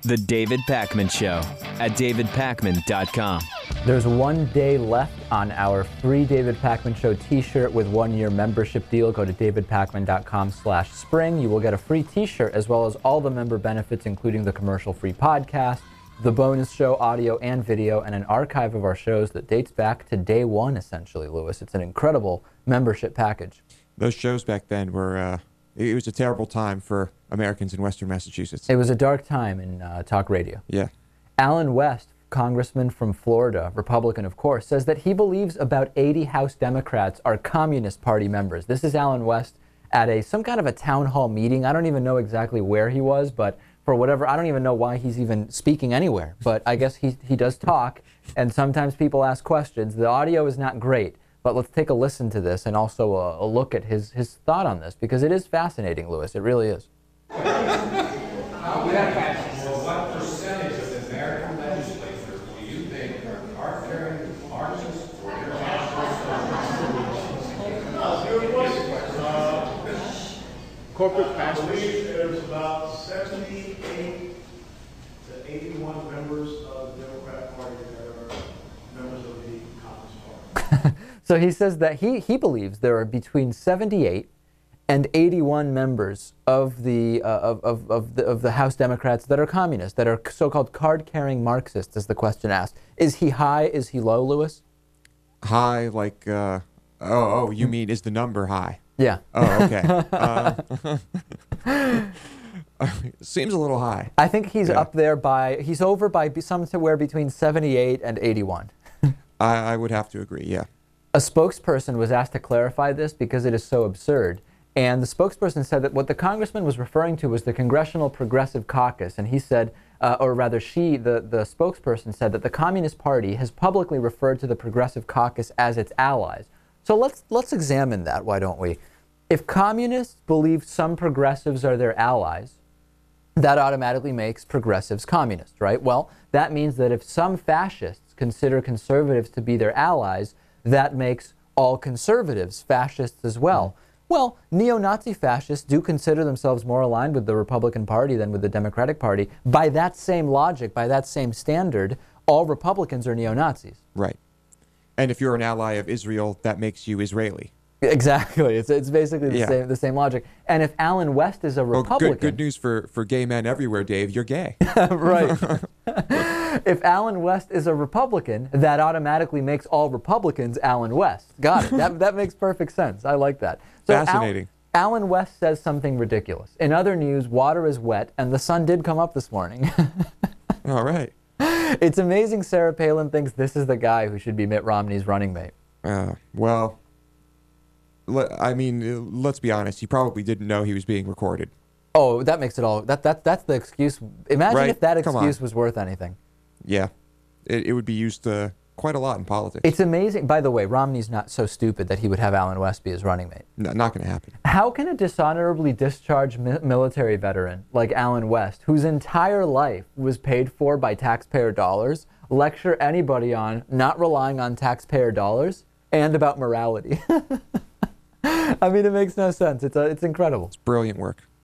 The David Pakman Show at davidpakman.com. There's 1 day left on our free David Pakman Show t-shirt with 1-year membership deal. Go to davidpakman.com/spring. You will get a free t-shirt as well as all the member benefits, including the commercial-free podcast, the bonus show, audio and video, and an archive of our shows that dates back to day one, essentially, Lewis. It's an incredible membership package. Those shows back then were, it was a terrible time for Americans in Western Massachusetts. It was a dark time in talk radio. Yeah. Allen West, congressman from Florida, Republican, of course, says that he believes about 80 House Democrats are Communist Party members. This is Allen West at some kind of a town hall meeting. I don't even know exactly where he was, but for whatever, I don't even know why he's even speaking anywhere. But I guess he does talk, and sometimes people ask questions. The audio is not great, but let's take a listen to this and also a look at his thought on this, because it is fascinating, Lewis. It really is. What percentage of the American legislators do you think are card-carrying Marxists or corporate pastors? I believe there's about 78 to 81 members of the Democratic Party that are members of the Communist Party. So he says that he believes there are between 78 and 81 members of the House Democrats that are communists, that are so-called card-carrying Marxists, as the question asked. Is he high? Is he low, Lewis? High, like, you mean is the number high? Yeah. Oh, okay. Seems a little high. I think he's up there he's over by somewhere between 78 and 81. I would have to agree, yeah. A spokesperson was asked to clarify this because it is so absurd. And the spokesperson said that what the congressman was referring to was the Congressional Progressive Caucus. And he said, or rather the spokesperson said that the Communist Party has publicly referred to the Progressive Caucus as its allies. So let's examine that, why don't we? If communists believe some progressives are their allies, that automatically makes progressives communists, right? Well, that means that if some fascists consider conservatives to be their allies, that makes all conservatives fascists as well. Well, neo-Nazi fascists do consider themselves more aligned with the Republican Party than with the Democratic Party. By that same logic, by that same standard, all Republicans are neo-Nazis. Right. And if you're an ally of Israel, that makes you Israeli. Exactly. It's basically the same logic. And if Allen West is a Republican... Well, good news for gay men everywhere, Dave. You're gay. Right. If Allen West is a Republican, that automatically makes all Republicans Allen West. Got it. That makes perfect sense. I like that. So fascinating. Allen West says something ridiculous. In other news, water is wet, and the sun did come up this morning. All right. It's amazing Sarah Palin thinks this is the guy who should be Mitt Romney's running mate. Well, I mean, let's be honest. He probably didn't know he was being recorded. Oh, that makes it all... That's the excuse. Imagine if that Come excuse on. was worth anything. Yeah. It would be used quite a lot in politics. It's amazing. By the way, Romney's not so stupid that he would have Allen West be his running mate. No, not going to happen. How can a dishonorably discharged military veteran like Allen West, whose entire life was paid for by taxpayer dollars, lecture anybody on not relying on taxpayer dollars and about morality? I mean, it makes no sense. It's incredible. It's brilliant work.